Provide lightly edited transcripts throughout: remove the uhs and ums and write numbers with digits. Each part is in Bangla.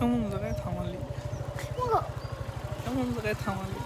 কেমন জায়গায় থামালি, কেমন জায়গায় থামালি।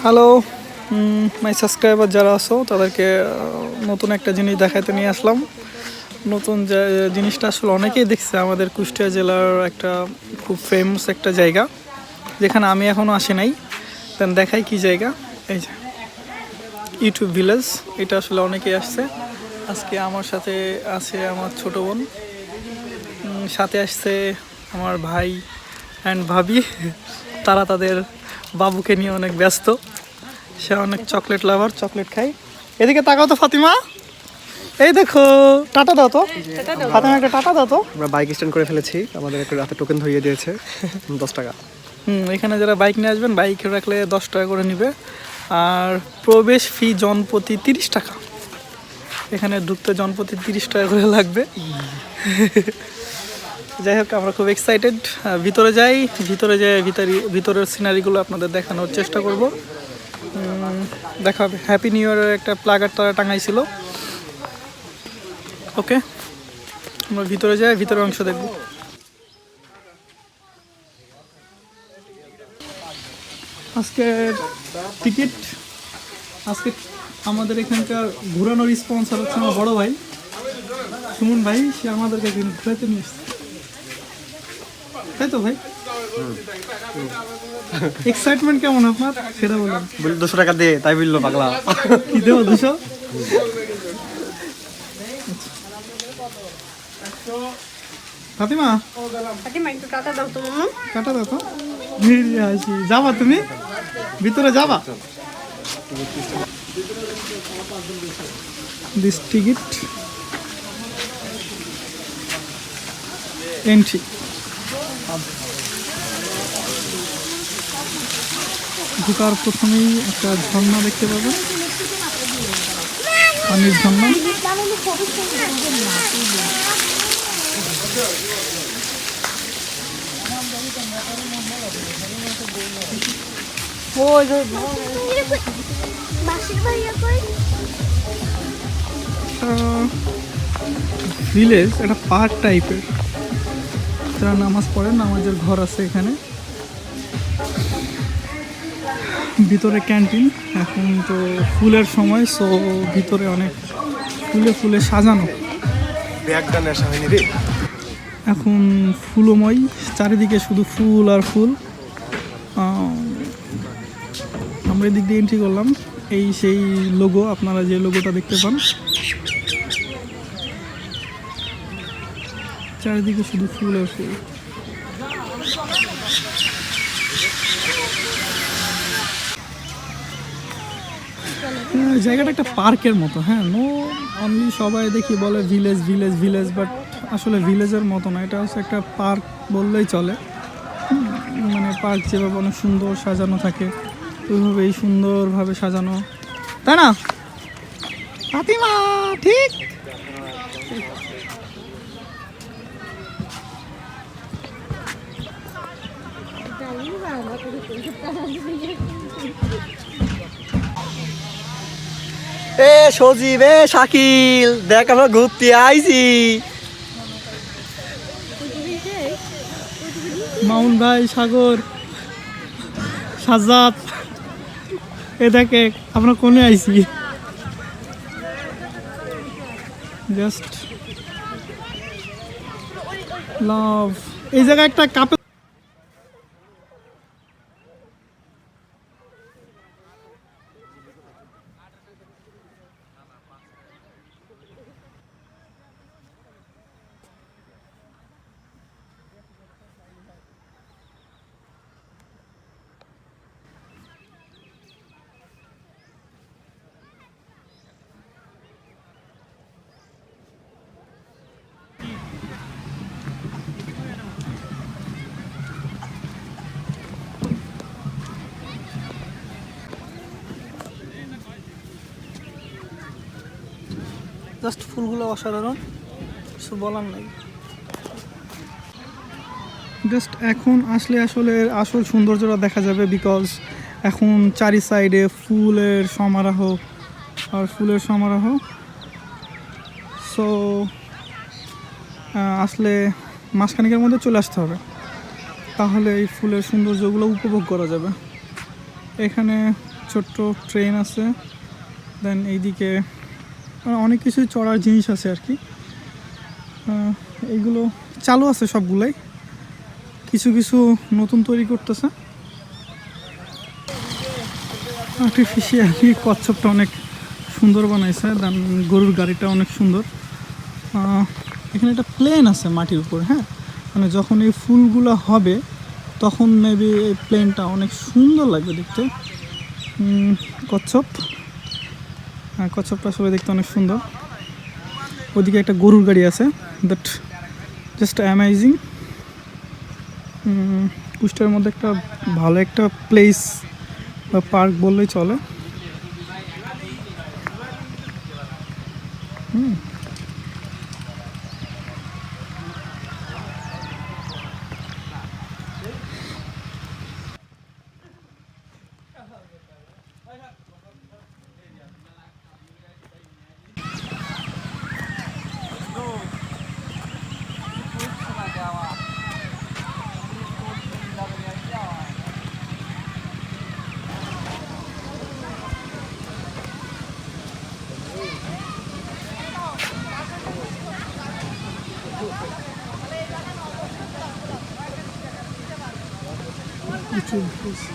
হ্যালো মাই সাবস্ক্রাইবার যারা আছো তাদেরকে নতুন একটা জিনিস দেখাতে নিয়ে আসলাম। নতুন জিনিসটা আসলে অনেকেই দেখছে, আমাদের কুষ্টিয়া জেলার একটা খুব ফেমাস একটা জায়গা যেখানে আমি এখনও আসি নাই। দেন দেখাই কি জায়গা, এই যে ইউটিউব ভিলেজ। এটা আসলে অনেকেই আসছে। আজকে আমার সাথে আছে আমার ছোট বোন, সাথে আসছে আমার ভাই অ্যান্ড ভাবি। তারা তাদের বাবুকে নিয়ে অনেক ব্যস্ত। সে অনেক চকলেট লাভার, চকলেট খাই। এদিকে তাকাও তো ফাতিমা, এই দেখো টাটা দাও তো ফাতিমা, একটা টাটা দাও তো। আমরা বাইক স্ট্যান্ড করে ফেলেছি, আমাদের একটা রাতে টোকেন ধরিয়ে দিয়েছে 10 টাকা। এখানে যারা বাইক নিয়ে আসবেন বাইক রাখলে 10 টাকা করে নিবে, আর প্রবেশ ফি জনপ্রতি 30 টাকা। এখানে ঢুকতে জনপ্রতি 30 টাকা করে লাগবে। যাই হোক, আমরা খুব এক্সাইটেড। ভিতরে যাই, ভিতরের সিনারিগুলো আপনাদের দেখানোর চেষ্টা করব। দেখা হবে। হ্যাপি নিউ ইয়ারের একটা প্লাকার্ড তারা টাঙাইছিল। ওকে, আমরা ভিতরে যাই, ভিতরের অংশ দেখব। আজকের টিকিট, আজকে আমাদের এখানকার ঘোরানোর স্পন্সর হচ্ছে আমার বড় ভাই সুমন ভাই। সে আমাদেরকে ঘুরাতে নিয়ে এসছে, তাই তো ভাই? এক্সাইটমেন্ট কেমন আপনার সেটা বলুন। 200 টাকা দে, তাই বললো পাগলা। কি দেবো 200? ফাতিমা একটু টাটা দাও তো। কাটা দাও তো। যাবা তুমি ভিতরে যাবা? This ticket entry. ঢোকার প্রথমেই একটা ঝর্ণা দেখতে পাবেন, পানির ঝর্ণা। ভিলেজ, একটা পার্ক টাইপের। যারা নামাজ পড়েন, নামাজের ঘর আছে এখানে। ভিতরে ক্যান্টিন। এখন তো ফুলের সময়, সো ভিতরে অনেক ফুলে ফুলে সাজানো। এখন ফুলময়, চারিদিকে শুধু ফুল আর ফুল। আমরা এদিক দিয়ে এন্ট্রি করলাম। এই সেই লোগো, আপনারা যে লোগোটা দেখতে পান, চারিদিকে শুধু ফুল আর ফুল। জায়গাটা একটা পার্কের মতো। হ্যাঁ, নো অনলি সবাই দেখি বলে ভিলেজ ভিলেজ ভিলেজ, বাট আসলে ভিলেজের মতো না। এটা হচ্ছে একটা পার্ক বললেই চলে। মানে পার্ক যেভাবে অনেক সুন্দর সাজানো থাকে, ওইভাবেই সুন্দরভাবে সাজানো, তাই না ফাতিমা? ঠিক। এ সজীব, এ শাকিল, দেখ আমরা ঘুরতে আইছি। মামুন ভাই, সাগর, সাজ্জাদ, এ দেখে আমরা কোনে আইছি। Just love. এই জায়গায় একটা কাপে জাস্ট ফুলগুলো অসাধারণ, কিছু বলার নাই। জাস্ট এখন আসলে আসলে আসল সৌন্দর্যটা দেখা যাবে, বিকজ এখন চারি সাইডে ফুলের সমারোহ আর ফুলের সমারোহ। সো আসলে মাসখানেকের মধ্যে চলে আসতে হবে, তাহলে এই ফুলের সৌন্দর্যগুলো উপভোগ করা যাবে। এখানে ছোট্ট ট্রেন আছে, দেন এইদিকে অনেক কিছুই চড়ার জিনিস আছে আর কি। এইগুলো চালু আছে সবগুলাই, কিছু কিছু নতুন তৈরি করতেছে। আর্টিফিশিয়ালি কচ্ছপটা অনেক সুন্দর বানাইছে, দেন গরুর গাড়িটা অনেক সুন্দর। এখানে একটা প্লেন আছে মাটির উপর, হ্যাঁ, মানে যখন এই ফুলগুলো হবে তখন মেবি এই প্লেনটা অনেক সুন্দর লাগবে দেখতে। কচ্ছপ, হ্যাঁ কচ্ছপটা আসলে দেখতে অনেক সুন্দর। ওদিকে একটা গরুর গাড়ি আছে, দ্যাট জাস্ট অ্যামেজিং। কুষ্টিয়ার মধ্যে একটা ভালো একটা প্লেস বা পার্ক বললেই চলে। YouTube, please.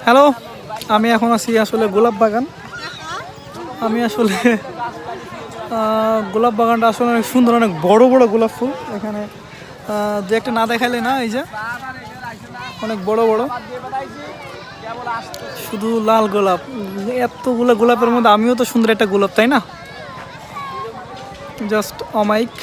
হ্যালো, আমি এখন আছি আসলে গোলাপ বাগান। আমি আসলে গোলাপ বাগানটা আসলে অনেক সুন্দর, অনেক বড় বড় গোলাপ ফুল এখানে। যে একটা না দেখাইলে না, এই যে অনেক বড় বড় শুধু লাল গোলাপ। এতগুলো গোলাপের মধ্যে আমিও তো সুন্দর একটা গোলাপ, তাই না? জাস্ট অমাইক।